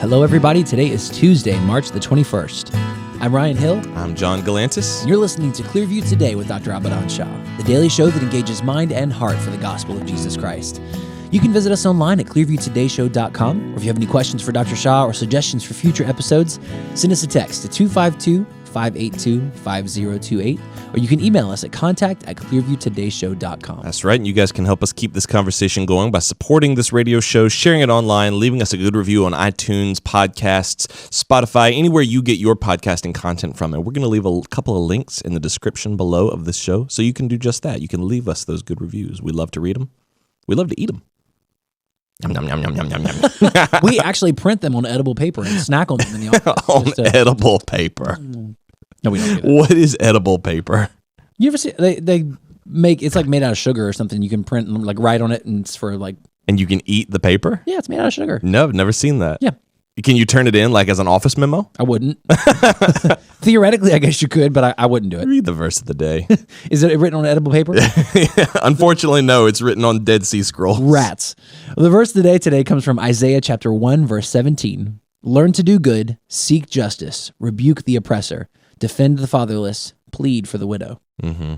Hello, everybody. Today is Tuesday, March the 21st. I'm Ryan Hill. I'm John Galantis. And you're listening to Clearview Today with Dr. Abadan Shah, the daily show that engages mind and heart for the gospel of Jesus Christ. You can visit us online at clearviewtodayshow.com, or if you have any questions for Dr. Shah or suggestions for future episodes, send us a text to 252-582-5028, or you can email us at contact@clearviewtodayshow.com. That's right, and you guys can help us keep this conversation going by supporting this radio show, sharing it online, leaving us a good review on iTunes, podcasts, Spotify, anywhere you get your podcasting content from. And we're going to leave a couple of links in the description below of this show, so you can do just that. You can leave us those good reviews. We love to read them. We love to eat them. Yum, yum, yum, yum, yum, yum, yum. We actually print them on edible paper and snack on them in the office. On edible paper. No, we don't do that. What is edible paper? You ever see, they make, it's like made out of sugar or something. You can print and like write on it, and it's for like. And you can eat the paper? Yeah, it's made out of sugar. No, I've never seen that. Yeah. Can you turn it in like as an office memo? I wouldn't. Theoretically, I guess you could, but I wouldn't do it. Read the verse of the day. Is it written on edible paper? Unfortunately, no. It's written on Dead Sea Scrolls. Rats. Well, the verse of the day today comes from Isaiah chapter 1, verse 17. Learn to do good, seek justice, rebuke the oppressor, defend the fatherless, plead for the widow. Mm-hmm.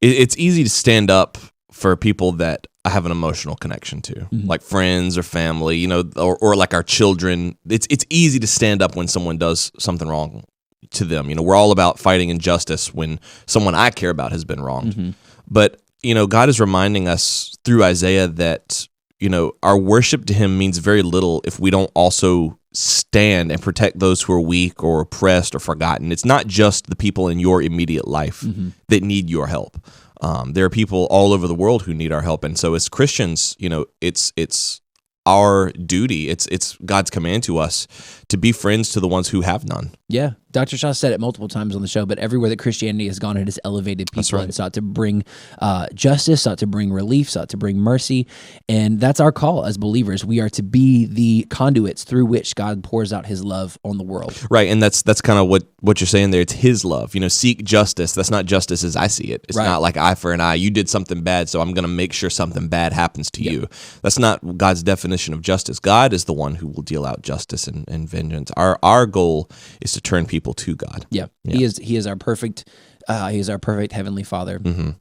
It's easy to stand up for people that I have an emotional connection to, like friends or family, you know, or like our children. It's easy to stand up when someone does something wrong to them. You know, we're all about fighting injustice when someone I care about has been wronged. Mm-hmm. But, you know, God is reminding us through Isaiah that, you know, our worship to him means very little if we don't also stand and protect those who are weak or oppressed or forgotten. It's not just the people in your immediate life that need your help. There are people all over the world who need our help, and so as Christians, you know, it's our duty. It's God's command to us to be friends to the ones who have none. Yeah, Dr. Shah said it multiple times on the show, but everywhere that Christianity has gone, it has elevated people and sought to bring justice, sought to bring relief, sought to bring mercy, and that's our call as believers. We are to be the conduits through which God pours out his love on the world. Right, and that's kind of what you're saying there. It's his love. You know, seek justice. That's not justice as I see it. It's not like eye for an eye. You did something bad, so I'm going to make sure something bad happens to you. That's not God's definition of justice. God is the one who will deal out justice and vengeance. Our goal is to turn people to God. Yeah. He is our perfect heavenly Father. Mm-hmm.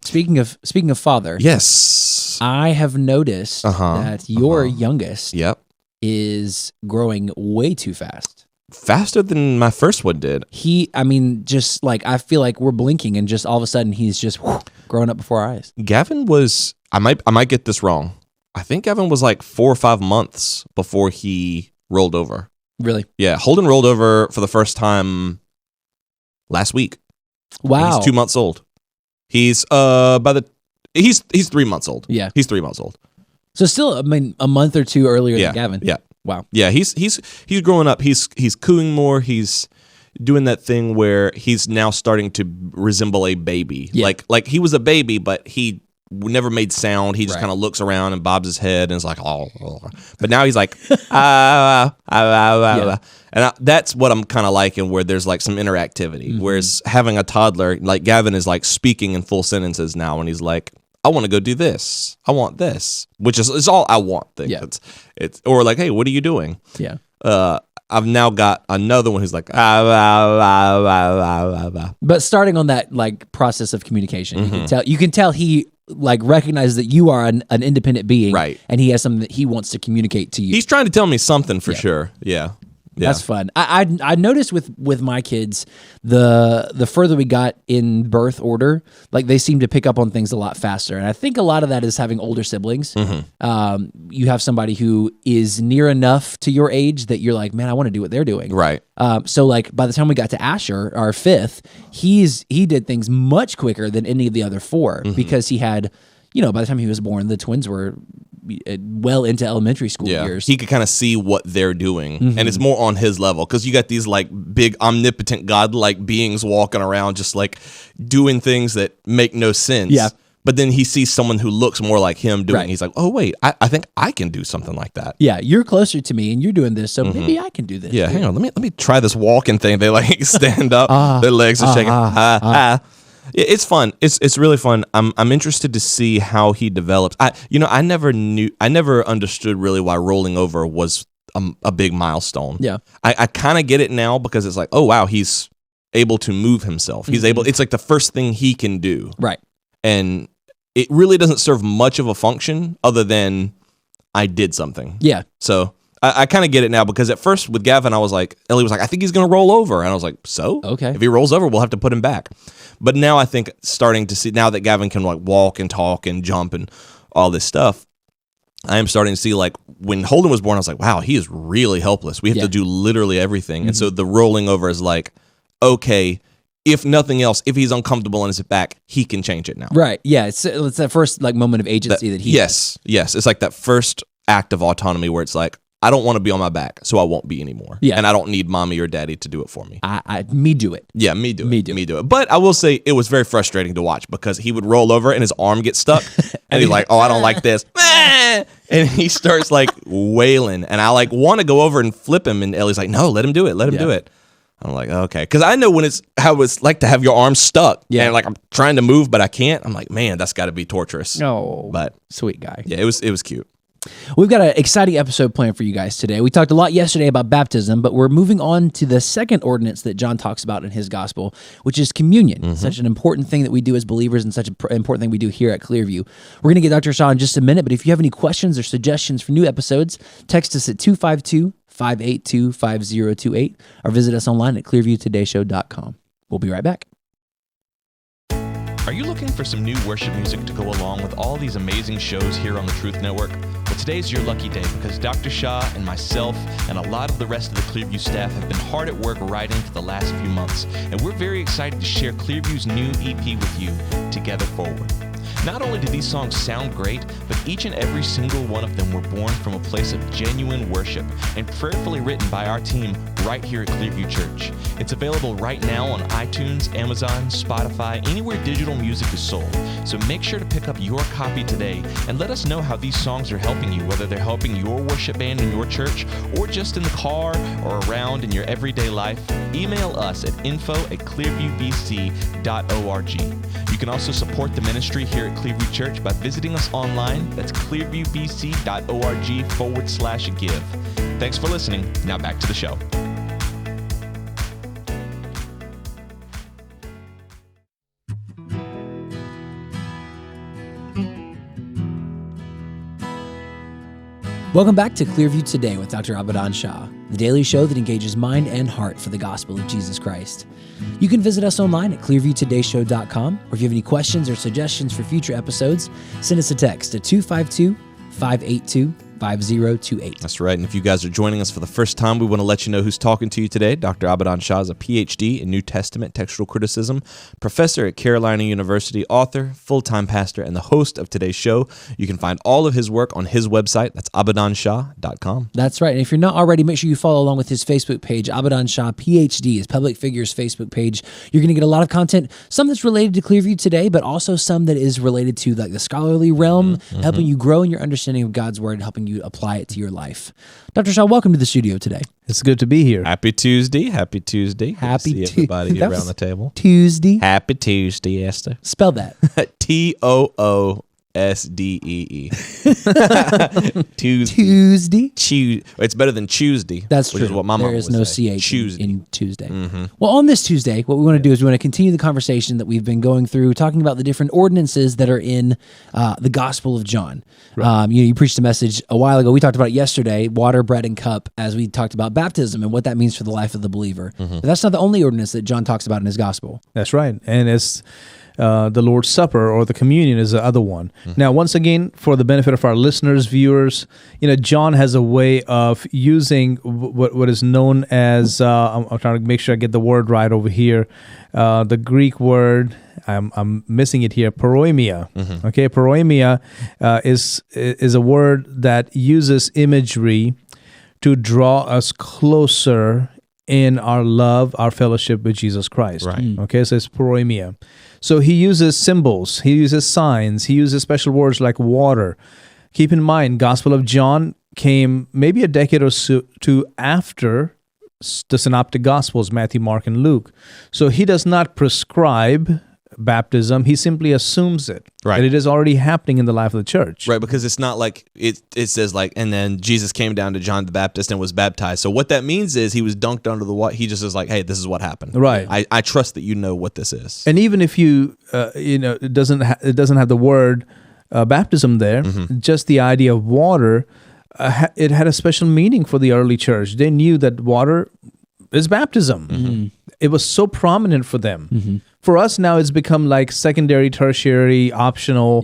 Speaking of Father, yes, I have noticed that your youngest is growing way too fast. Faster than my first one did. Just like I feel like we're blinking and just all of a sudden he's just growing up before our eyes. Gavin was, I might get this wrong. I think Gavin was like 4 or 5 months before he rolled over. Really? Yeah, Holden rolled over for the first time last week. Wow. He's 2 months old. He's he's 3 months old. Yeah. He's 3 months old. So still, a month or two earlier than Gavin. Yeah. Wow. Yeah, he's growing up. He's cooing more. He's doing that thing where he's now starting to resemble a baby. Yeah. Like he was a baby, but he never made sound. He just kind of looks around and bobs his head and is like, oh. But now he's like, And that's what I'm kind of liking, where there's like some interactivity. Whereas having a toddler, like Gavin is like speaking in full sentences now, and he's like, I want to go do this. I want this, which is all I want. It's or like, hey, what are you doing? Yeah. I've now got another one who's like, But starting on that like process of communication, you can tell he like recognizes that you are an independent being, right? And he has something that he wants to communicate to you. He's trying to tell me something for sure. Yeah. That's fun. I noticed with my kids, the further we got in birth order, like they seem to pick up on things a lot faster. And I think a lot of that is having older siblings. You have somebody who is near enough to your age that you're like, man, I want to do what they're doing. Right. So like by the time we got to Asher, our fifth, he did things much quicker than any of the other four because he had, you know, by the time he was born, the twins were well into elementary school years. He could kind of see what they're doing, and it's more on his level because you got these like big omnipotent godlike beings walking around just like doing things that make no sense. Yeah. But then he sees someone who looks more like him doing. He's like, oh wait, I think I can do something like that. Yeah, you're closer to me and you're doing this, so maybe I can do this. Yeah, hang on, let me try this walking thing. They like stand up, their legs are shaking. It's fun. It's really fun. I'm interested to see how he develops. I never understood really why rolling over was a big milestone. Yeah. I kind of get it now because it's like, oh wow, he's able to move himself. He's able. It's like the first thing he can do. Right. And it really doesn't serve much of a function other than I did something. Yeah. So I kind of get it now because at first with Gavin, I was like, Ellie was like, I think he's going to roll over. And I was like, so? Okay. If he rolls over, we'll have to put him back. But now I think starting to see, now that Gavin can like walk and talk and jump and all this stuff, I am starting to see like when Holden was born, I was like, wow, he is really helpless. We have to do literally everything. And so the rolling over is like, okay, if nothing else, if he's uncomfortable on his back, he can change it now. Right. Yeah. It's that first like moment of agency that he Yes. Yes. It's like that first act of autonomy where it's like, I don't want to be on my back, so I won't be anymore. Yeah. And I don't need mommy or daddy to do it for me. Me do it. Yeah, me do it. But I will say it was very frustrating to watch because he would roll over and his arm gets stuck. And he's like, oh, I don't like this. And he starts like wailing. And I like want to go over and flip him. And Ellie's like, no, let him do it. Let him do it. I'm like, okay. Because I know when it's how it's like to have your arm stuck. Yeah. And like I'm trying to move, but I can't. I'm like, man, that's got to be torturous. Oh, but sweet guy. Yeah, it was cute. We've got an exciting episode planned for you guys today. We talked a lot yesterday about baptism, but we're moving on to the second ordinance that John talks about in his gospel, which is communion. Such an important thing that we do as believers and such an important thing we do here at Clearview. We're going to get Dr. Shah in just a minute, but if you have any questions or suggestions for new episodes, text us at 252-582-5028 or visit us online at clearviewtodayshow.com. We'll be right back. Are you looking for some new worship music to go along with all these amazing shows here on the Truth Network? Well, today's your lucky day because Dr. Shah and myself and a lot of the rest of the Clearview staff have been hard at work writing for the last few months, and we're very excited to share Clearview's new EP with you, Together Forward. Not only do these songs sound great, but each and every single one of them were born from a place of genuine worship and prayerfully written by our team right here at Clearview Church. It's available right now on iTunes, Amazon, Spotify, anywhere digital music is sold. So make sure to pick up your copy today and let us know how these songs are helping you, whether they're helping your worship band in your church or just in the car or around in your everyday life. Email us at info@clearviewbc.org. You can also support the ministry here at Clearview Church by visiting us online. That's clearviewbc.org/give. Thanks for listening. Now back to the show. Welcome back to Clearview Today with Dr. Abadan Shah, the daily show that engages mind and heart for the gospel of Jesus Christ. You can visit us online at clearviewtodayshow.com, or if you have any questions or suggestions for future episodes, send us a text at 252-582-5028. That's right. And if you guys are joining us for the first time, we want to let you know who's talking to you today. Dr. Abadan Shah is a PhD in New Testament textual criticism, professor at Carolina University, author, full-time pastor, and the host of today's show. You can find all of his work on his website. That's abadanshah.com. That's right. And if you're not already, make sure you follow along with his Facebook page, Abadan Shah PhD, his Public Figures Facebook page. You're going to get a lot of content, some that's related to Clearview Today, but also some that is related to like the scholarly realm, helping you grow in your understanding of God's Word, helping you apply it to your life. Dr. Shah, welcome to the studio today. It's good to be here. Happy Tuesday. Happy Tuesday. Happy Good to see everybody here around the table. Tuesday. Happy Tuesday, Esther. Spell that. TOOSDEE. Tuesday. It's better than Tuesday. That's which true. Is what my mom there is would no say. CH in Tuesday. Well, on this Tuesday, what we want to do is we want to continue the conversation that we've been going through, talking about the different ordinances that are in the Gospel of John. Right. You preached a message a while ago. We talked about it yesterday, water, bread, and cup, as we talked about baptism and what that means for the life of the believer. But that's not the only ordinance that John talks about in his Gospel. That's right. And it's the Lord's Supper or the communion is the other one. Now, once again, for the benefit of our listeners, viewers, John has a way of using what is known as, I'm trying to make sure I get the word right over here, the Greek word, I'm missing it here, paroimia. Okay, paroimia is a word that uses imagery to draw us closer in our love, our fellowship with Jesus Christ. Right. Okay, so it's paroimia. So he uses symbols, he uses signs, he uses special words like water. Keep in mind, Gospel of John came maybe a decade or two after the Synoptic Gospels, Matthew, Mark, and Luke. So he does not prescribe baptism, he simply assumes it. Right. That it is already happening in the life of the church. Right, because it's not like it says like, and then Jesus came down to John the Baptist and was baptized. So what that means is he was dunked under the water. He just is like, hey, this is what happened. Right. I trust that you know what this is. And even if you, it doesn't have the word baptism there, just the idea of water, it had a special meaning for the early church. They knew that water is baptism. It was so prominent for them. For us now, it's become like secondary, tertiary, optional,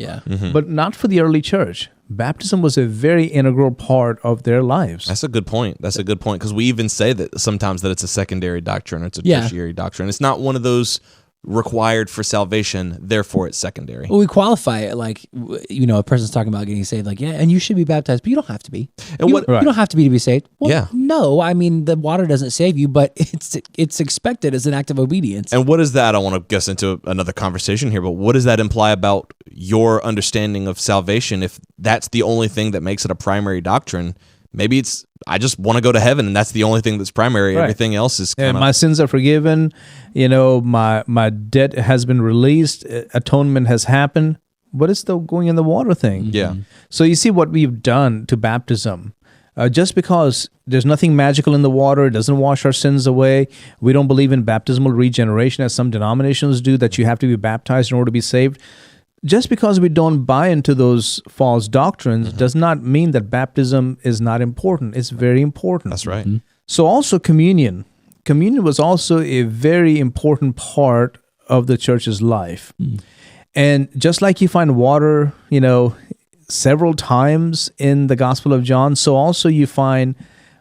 but not for the early church. Baptism was a very integral part of their lives. That's a good point. Because we even say that sometimes that it's a secondary doctrine or it's a tertiary doctrine. It's not one of those required for salvation, therefore it's secondary. Well, we qualify it like, a person's talking about getting saved, like, yeah, and you should be baptized, but you don't have to be. And you don't have to be saved. Well, Yeah. no, I mean, the water doesn't save you, but it's expected as an act of obedience. And what is that? I want to guess into another conversation here, but what does that imply about your understanding of salvation if that's the only thing that makes it a primary doctrine? Maybe it's, I just want to go to heaven, and that's the only thing that's primary. Right. Everything else is kind of... my sins are forgiven. My debt has been released. Atonement has happened. What is the going in the water thing? Yeah. So you see what we've done to baptism. Just because there's nothing magical in the water, it doesn't wash our sins away. We don't believe in baptismal regeneration as some denominations do, that you have to be baptized in order to be saved. Just because we don't buy into those false doctrines does not mean that baptism is not important. It's very important. That's right. So also communion. Communion was also a very important part of the church's life. And just like you find water, several times in the Gospel of John, so also you find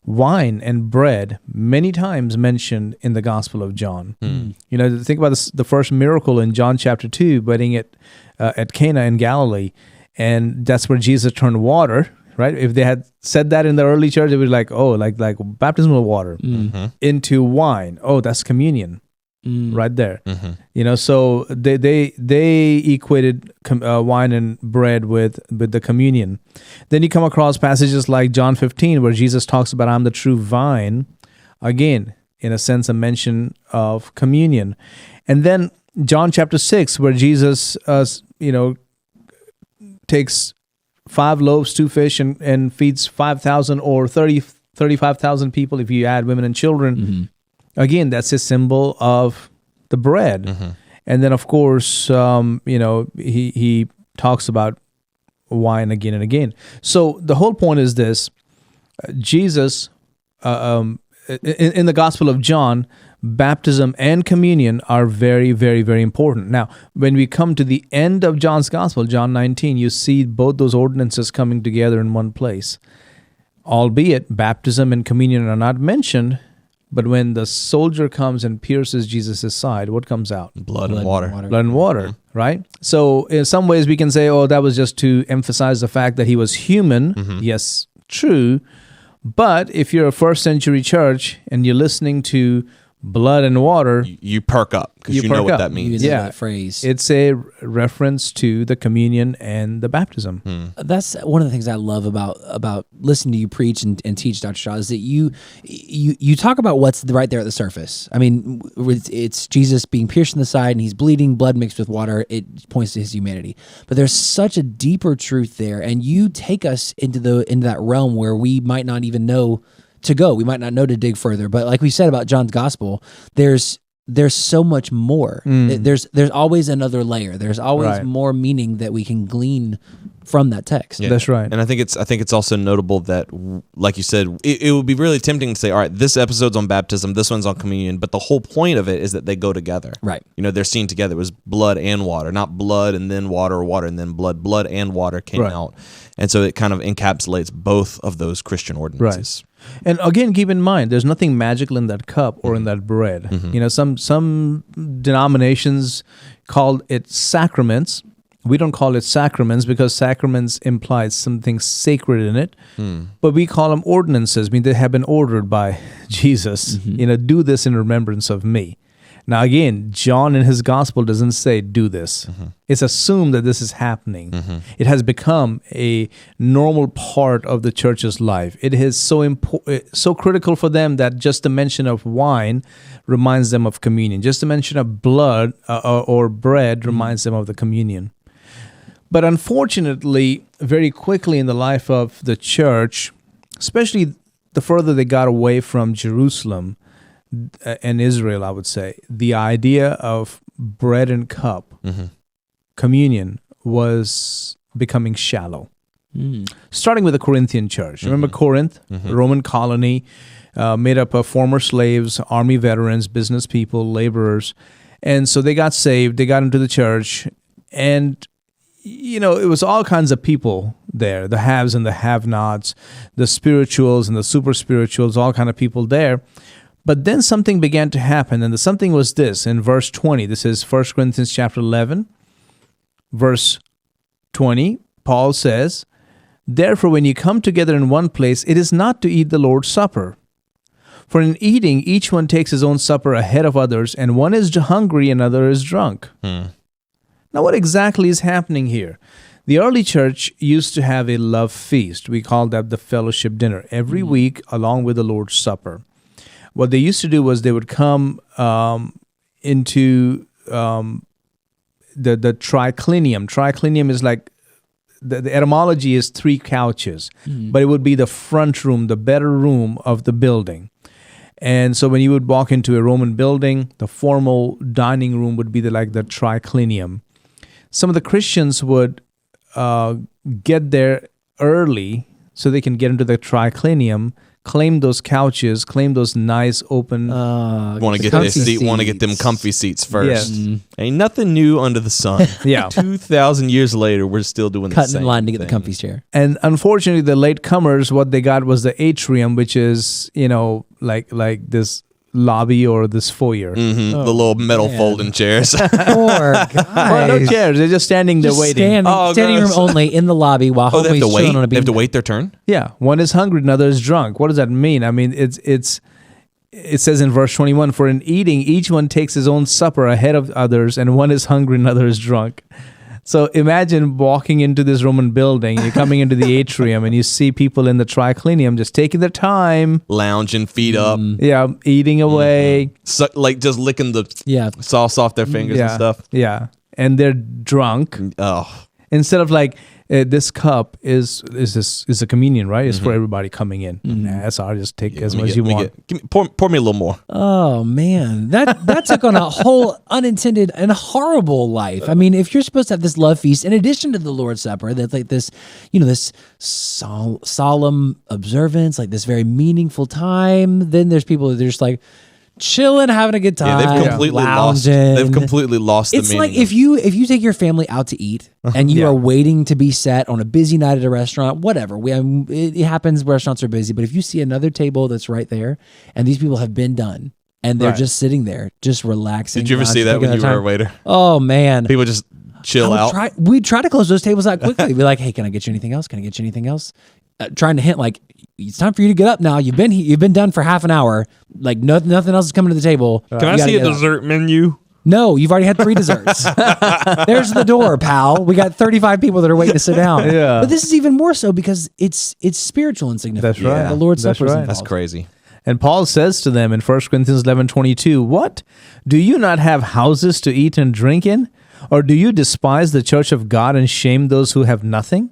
wine and bread many times mentioned in the Gospel of John. Think about the first miracle in John chapter 2, wedding at Cana in Galilee, and that's where Jesus turned water, right? If they had said that in the early church, it would be like, oh, like baptismal water into wine. Oh, that's communion. Right there, so they equated wine and bread with the communion. Then you come across passages like John 15, where Jesus talks about "I'm the true vine." Again, in a sense, a mention of communion. And then John chapter 6, where Jesus, takes 5 loaves, 2 fish, and feeds 5,000 or 35,000 people if you add women and children. Again, that's a symbol of the bread. And then, of course, he talks about wine again and again. So the whole point is this. Jesus, in the Gospel of John, baptism and communion are very, very, very important. Now, when we come to the end of John's Gospel, John 19, you see both those ordinances coming together in one place. Albeit, baptism and communion are not mentioned, but when the soldier comes and pierces Jesus' side, what comes out? Blood and water. Blood and water, right? So in some ways we can say, oh, that was just to emphasize the fact that he was human. Yes, true. But if you're a first century church and you're listening to blood and water, you perk up because you know what that means. That phrase. It's a reference to the communion and the baptism. That's one of the things I love about listening to you preach and teach, Dr. Shah, is that you talk about what's right there at the surface. I mean, it's Jesus being pierced in the side and he's bleeding, blood mixed with water. It points to his humanity. But there's such a deeper truth there, and you take us into that realm where we might not even know to go. We might not know to dig further, but like we said about John's Gospel, there's so much more. There's always another layer. There's always more meaning that we can glean from that text. Yeah. That's right. And I think it's also notable that, like you said, it would be really tempting to say, all right, this episode's on baptism, this one's on communion, but the whole point of it is that they go together. Right. They're seen together. It was blood and water, not blood and then water, or water and then blood. Blood and water came out. And so it kind of encapsulates both of those Christian ordinances. Right. And again, keep in mind, there's nothing magical in that cup or in that bread. Some denominations call it sacraments. We don't call it sacraments because sacraments implies something sacred in it. But we call them ordinances. I mean, they have been ordered by Jesus. Do this in remembrance of me. Now, again, John in his gospel doesn't say do this. It's assumed that this is happening. It has become a normal part of the church's life. It is so critical for them that just the mention of wine reminds them of communion. Just the mention of blood or bread reminds them of the communion. But unfortunately, very quickly in the life of the church, especially the further they got away from Jerusalem and Israel, I would say, the idea of bread and cup, communion, was becoming shallow. Starting with the Corinthian church. Remember Corinth, Roman colony, made up of former slaves, army veterans, business people, laborers. And so they got saved, they got into the church, and it was all kinds of people there, the haves and the have-nots, the spirituals and the super spirituals, all kind of people there. But then something began to happen, and the something was this. In verse 20, this is 1 Corinthians chapter 11, verse 20, Paul says, "Therefore, when you come together in one place, it is not to eat the Lord's Supper. For in eating, each one takes his own supper ahead of others, and one is hungry and another is drunk." Now, what exactly is happening here? The early church used to have a love feast. We called that the fellowship dinner every week along with the Lord's Supper. What they used to do was they would come into the triclinium. Triclinium is like, the etymology is 3 couches, but it would be the front room, the better room of the building. And so when you would walk into a Roman building, the formal dining room would be the triclinium. Some of the Christians would get there early so they can get into the triclinium, claim those couches, claim those nice open. Want to get their seat, want to get them comfy seats first. Yes. Ain't nothing new under the sun. Yeah. 2,000 years later, we're still doing the Cutting same in line to get the thing. comfy chair. And unfortunately, the late comers, what they got was the atrium, which is, like this lobby or this foyer. The little metal man. folding chairs. Poor guys. Well, no chairs. They're just standing there Just waiting. standing room gross. only in the lobby while Oh, they have homies to wait. chilling on a They have to beanbag. wait their turn. Yeah, one is hungry, another is drunk. What does that mean? I mean, it says in verse 21, "For in eating, each one takes his own supper ahead of others, and one is hungry, another is drunk." So imagine walking into this Roman building, you're coming into the atrium, and you see people in the triclinium just taking their time, Lounging, feet up, eating away. just licking the sauce off their fingers and stuff. Yeah, and they're drunk. Oh, Instead of this cup is a communion, right? It's for everybody coming in. Nah, that's all. I'll just take as much as you want. Pour me a little more. Oh man, that took on a whole unintended and horrible life. I mean, if you're supposed to have this love feast in addition to the Lord's Supper, that's like this, this solemn observance, like this very meaningful time. Then there's people that are just like chilling, having a good time. Yeah, they've completely lost. lounging. They've completely lost. It's the like meaning. if you take your family out to eat and you are waiting to be set on a busy night at a restaurant, whatever. It happens. Restaurants are busy, but if you see another table that's right there, and these people have been done, and they're just sitting there, just relaxing. Did you ever see that when you were a waiter? Oh man, People just chill out. We'd try to close those tables out quickly. Be like, hey, can I get you anything else? Can I get you anything else? Trying to hint like, it's time for you to get up now. You've been done for half an hour. Like nothing else is coming to the table. Can I see a dessert menu? No, you've already had 3 desserts. There's the door, pal. We got 35 people that are waiting to sit down. Yeah. But this is even more so because it's spiritual and significant. That's right. The Lord's That's Supper is right. involved. That's crazy. And Paul says to them in 1 Corinthians 11:22, "What? Do you not have houses to eat and drink in? Or do you despise the church of God and shame those who have nothing?"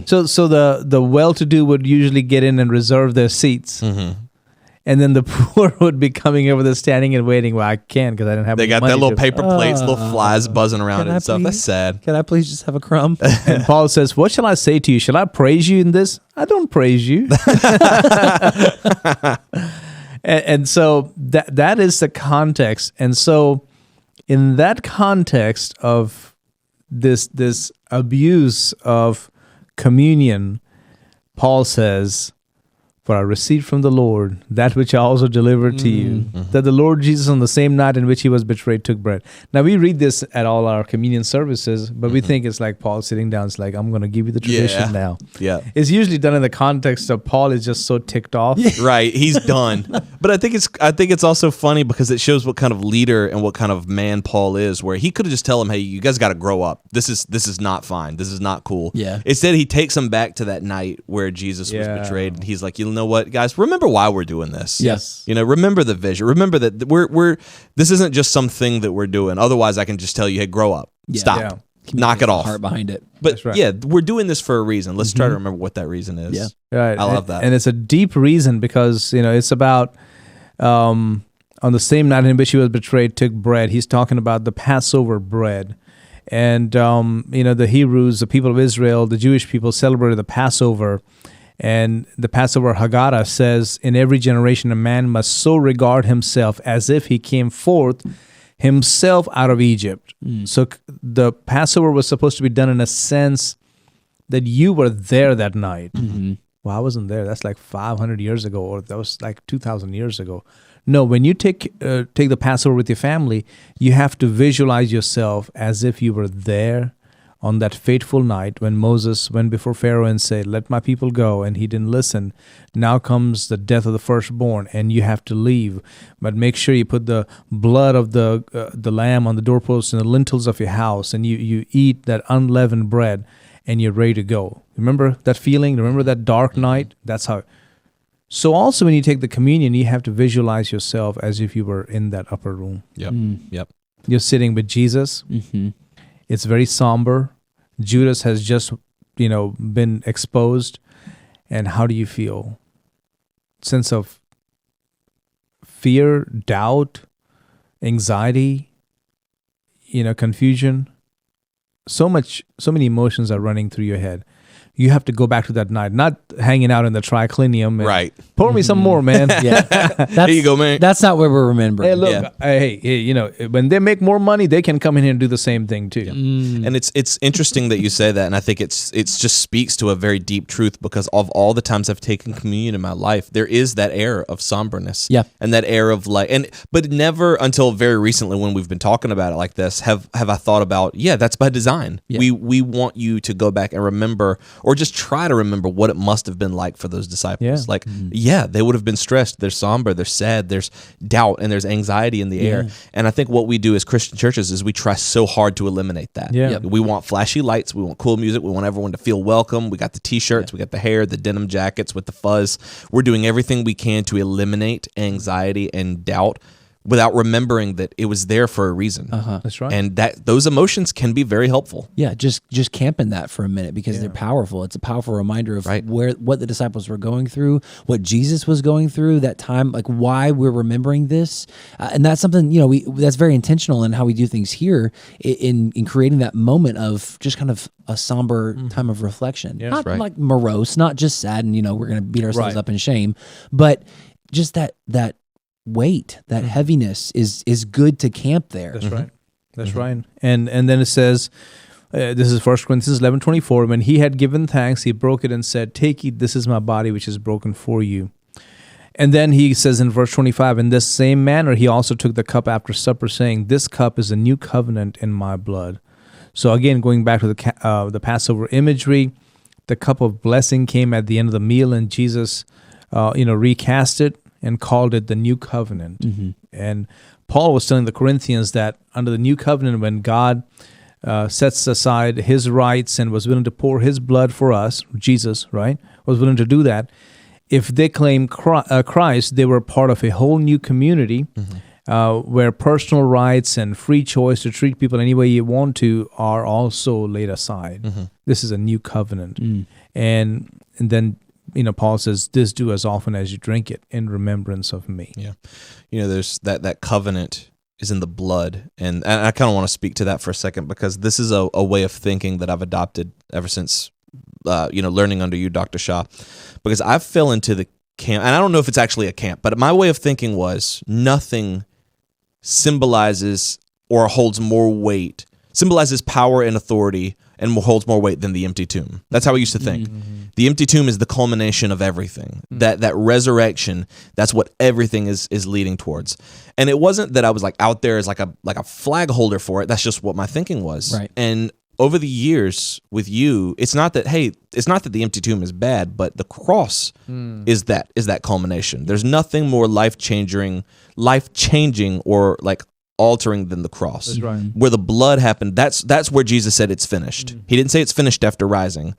So the well-to-do would usually get in and reserve their seats. And then the poor would be coming over there standing and waiting. Well, I can't because I don't have They any got money that little to. paper plates, little flies buzzing around Can it I and stuff. please- That's sad. Can I please just have a crumb? And Paul says, "What shall I say to you? Shall I praise you in this? I don't praise you." and so that is the context. And so in that context of this abuse of communion, Paul says, For I received from the Lord that which I also delivered to you, that the Lord Jesus on the same night in which he was betrayed took bread. Now we read this at all our communion services, but we think it's like Paul sitting down. It's like, I'm going to give you the tradition now. Yeah. It's usually done in the context of Paul is just so ticked off. Right, he's done. But I think it's also funny because it shows what kind of leader and what kind of man Paul is, where he could have just tell him, hey, you guys got to grow up. This is not fine. This is not cool. Yeah. Instead, he takes them back to that night where Jesus was betrayed, and he's like, you know what, guys, remember why we're doing this. Yes. Remember the vision. Remember that we're this isn't just something that we're doing. Otherwise, I can just tell you, hey, grow up. Yeah. Stop. Yeah. Knock it off. Heart behind it. But That's right. yeah, we're doing this for a reason. Let's try to remember what that reason is. Yeah. Right. I love that. And it's a deep reason because, it's about on the same night in which he was betrayed, took bread. He's talking about the Passover bread. And, the Hebrews, the people of Israel, the Jewish people celebrated the Passover. And the Passover Haggadah says, in every generation, a man must so regard himself as if he came forth himself out of Egypt. So the Passover was supposed to be done in a sense that you were there that night. Well, I wasn't there. That's like 500 years ago, or that was like 2,000 years ago. No, when you take the Passover with your family, you have to visualize yourself as if you were there on that fateful night when Moses went before Pharaoh and said, let my people go, and he didn't listen. Now comes the death of the firstborn, and you have to leave. But make sure you put the blood of the lamb on the doorposts and the lintels of your house, and you eat that unleavened bread, and you're ready to go. Remember that feeling? Remember that dark night? That's how. So also when you take the communion, you have to visualize yourself as if you were in that upper room. Yep. Yep. You're sitting with Jesus. It's very somber. Judas has just, been exposed. And how do you feel? Sense of fear, doubt, anxiety, confusion. So many emotions are running through your head. You have to go back to that night, not hanging out in the triclinium. Right. Pour me some more, man. There you go, man. That's not where we're remembering. Hey, look, hey, when they make more money, they can come in here and do the same thing too. And it's interesting that you say that, and I think it's just speaks to a very deep truth, because of all the times I've taken communion in my life, there is that air of somberness. Yeah. And that air of but never until very recently, when we've been talking about it like this, have I thought about, that's by design. Yeah. We want you to go back and remember, or just try to remember what it must have been like for those disciples. They would have been stressed. They're somber. They're sad. There's doubt and there's anxiety in the air. And I think what we do as Christian churches is we try so hard to eliminate that. Yeah. Yep. We want flashy lights. We want cool music. We want everyone to feel welcome. We got the t-shirts. We got the hair, the denim jackets with the fuzz. We're doing everything we can to eliminate anxiety and doubt without remembering that it was there for a reason. That's right. And that those emotions can be very helpful. Yeah, just camp in that for a minute, because they're powerful. It's a powerful reminder of what the disciples were going through, what Jesus was going through that time, like why we're remembering this, and that's something that's very intentional in how we do things here in creating that moment of just kind of a somber time of reflection, not like morose, not just sad and we're going to beat ourselves up in shame, but just that weight, that heaviness is good to camp there. That's right. That's right. And then it says, this is 1 Corinthians 11:24. When he had given thanks, he broke it and said, "Take, eat. This is my body, which is broken for you." And then he says in verse 25, in this same manner, he also took the cup after supper, saying, "This cup is a new covenant in my blood." So again, going back to the Passover imagery, the cup of blessing came at the end of the meal, and Jesus, recast it and called it the new covenant. And Paul was telling the Corinthians that under the new covenant, when God sets aside his rights and was willing to pour his blood for us, Jesus, right, was willing to do that. If they claim Christ, they were part of a whole new community where personal rights and free choice to treat people any way you want to are also laid aside. This is a new covenant. And then Paul says, "This do as often as you drink it in remembrance of me." Yeah. There's that covenant is in the blood. And I kind of want to speak to that for a second, because this is a way of thinking that I've adopted ever since, learning under you, Dr. Shah, because I fell into the camp, and I don't know if it's actually a camp, but my way of thinking was nothing symbolizes or holds more weight, symbolizes power and authority and holds more weight than the empty tomb. That's how I used to think. The empty tomb is the culmination of everything. That resurrection, that's what everything is leading towards. And it wasn't that I was like out there as like a flag holder for it. That's just what my thinking was. Right. And over the years with you, it's not that the empty tomb is bad, but the cross is that culmination. There's nothing more life-changing or like altering than the cross. That's right. Where the blood happened, that's where Jesus said it's finished. He didn't say it's finished after rising.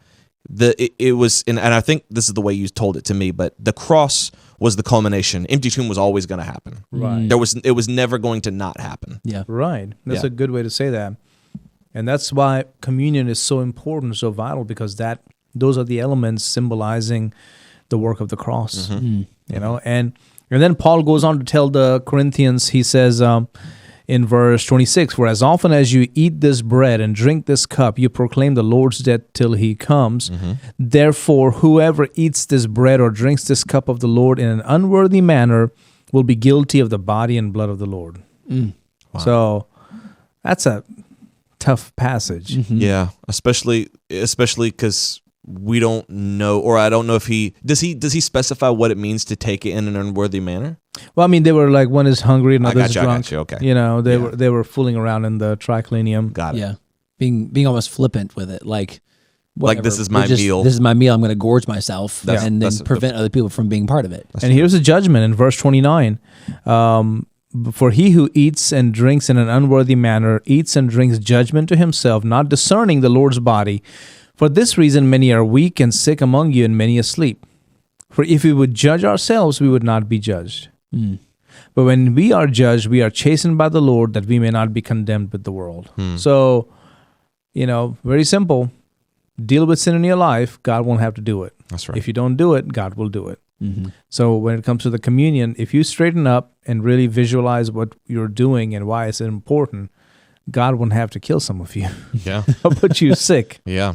It was, and I think this is the way you told it to me, but the cross was the culmination. Empty tomb was always going to happen. Right. It was never going to not happen. Yeah. Right. That's Yeah. a good way to say that. And that's why communion is so important, so vital, because those are the elements symbolizing the work of the cross. You know, and then Paul goes on to tell the Corinthians, he says in verse 26, "For as often as you eat this bread and drink this cup, you proclaim the Lord's death till he comes. Therefore, whoever eats this bread or drinks this cup of the Lord in an unworthy manner will be guilty of the body and blood of the Lord." Wow. So that's a tough passage. Yeah, especially because we don't know, or I don't know if does he specify what it means to take it in an unworthy manner? Well, I mean, they were like, one is hungry, another is I drunk. got you. Okay. You know, they were fooling around in the triclinium. Got it. Yeah. Being almost flippant with it. Like whatever. this is my meal. This is my meal. I'm going to gorge myself That's- and then that's- prevent other people from being part of it. And here's a judgment in verse 29. For he who eats and drinks in an unworthy manner eats and drinks judgment to himself, not discerning the Lord's body. For this reason many are weak and sick among you, and many asleep. For if we would judge ourselves, we would not be judged. But when we are judged, we are chastened by the Lord, that we may not be condemned with the world. So, you know, very simple. Deal with sin in your life, God won't have to do it. That's right. If you don't do it, God will do it. So when it comes to the communion, if you straighten up and really visualize what you're doing and why it's important, God won't have to kill some of you. Yeah. He'll put you sick. Yeah.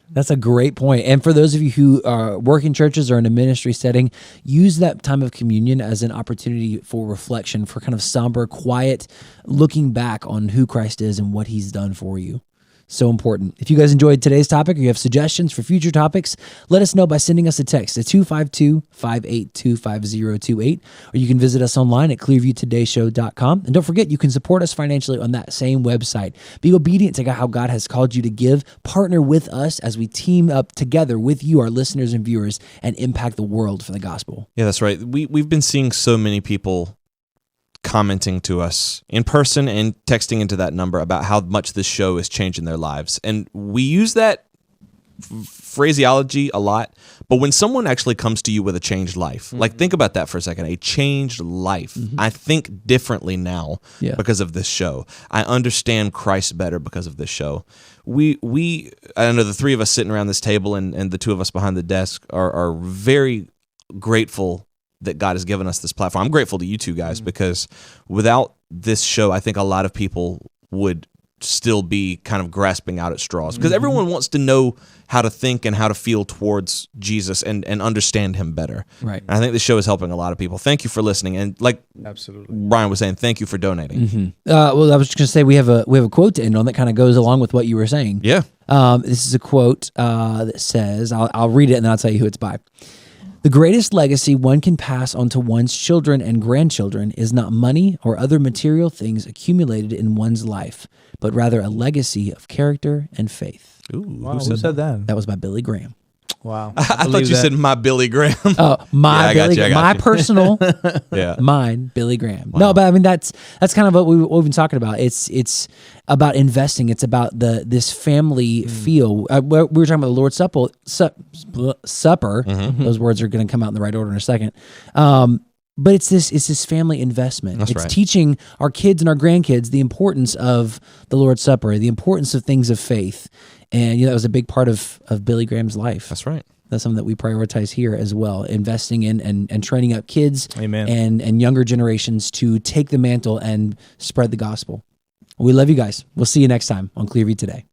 That's a great point. And for those of you who work in churches or in a ministry setting, use that time of communion as an opportunity for reflection, for kind of somber, quiet, looking back on who Christ is and what he's done for you. So important. If you guys enjoyed today's topic or you have suggestions for future topics, let us know by sending us a text at 252-582-5028, or you can visit us online at clearviewtodayshow.com. And don't forget, you can support us financially on that same website. Be obedient to how God has called you to give. Partner with us as we team up together with you, our listeners and viewers, and impact the world for the gospel. Yeah, that's right. We've been seeing so many people commenting to us in person and texting into that number about how much this show is changing their lives. And we use that phraseology a lot, but when someone actually comes to you with a changed life, like think about that for a second, a changed life. I think differently now because of this show. I understand Christ better because of this show. I know the three of us sitting around this table and the two of us behind the desk are very grateful that God has given us this platform. I'm grateful to you two guys because without this show, I think a lot of people would still be kind of grasping out at straws because everyone wants to know how to think and how to feel towards Jesus and understand him better. Right. And I think this show is helping a lot of people. Thank you for listening. And like Absolutely. Brian was saying, thank you for donating. Well, I was just going to say we have a quote to end on that kind of goes along with what you were saying. Yeah. This is a quote that says, I'll read it and then I'll tell you who it's by. "The greatest legacy one can pass on to one's children and grandchildren is not money or other material things accumulated in one's life, but rather a legacy of character and faith." Ooh, Wow, who said that? That was by Billy Graham. Wow. I thought you said my Billy Graham. Oh, my Yeah, I got Billy you, I Graham. got My you. personal, Yeah. mine, Billy Graham. No, but I mean that's kind of what we've been talking about. It's about investing. It's about this family feel. We were talking about the Lord's Supper. Those words are going to come out in the right order in a second. But it's this family investment. That's it's right. teaching our kids and our grandkids the importance of the Lord's Supper, the importance of things of faith. And that was a big part of Billy Graham's life. That's right. That's something that we prioritize here as well, investing in and training up kids Amen. and younger generations to take the mantle and spread the gospel. We love you guys. We'll see you next time on Clearview Today.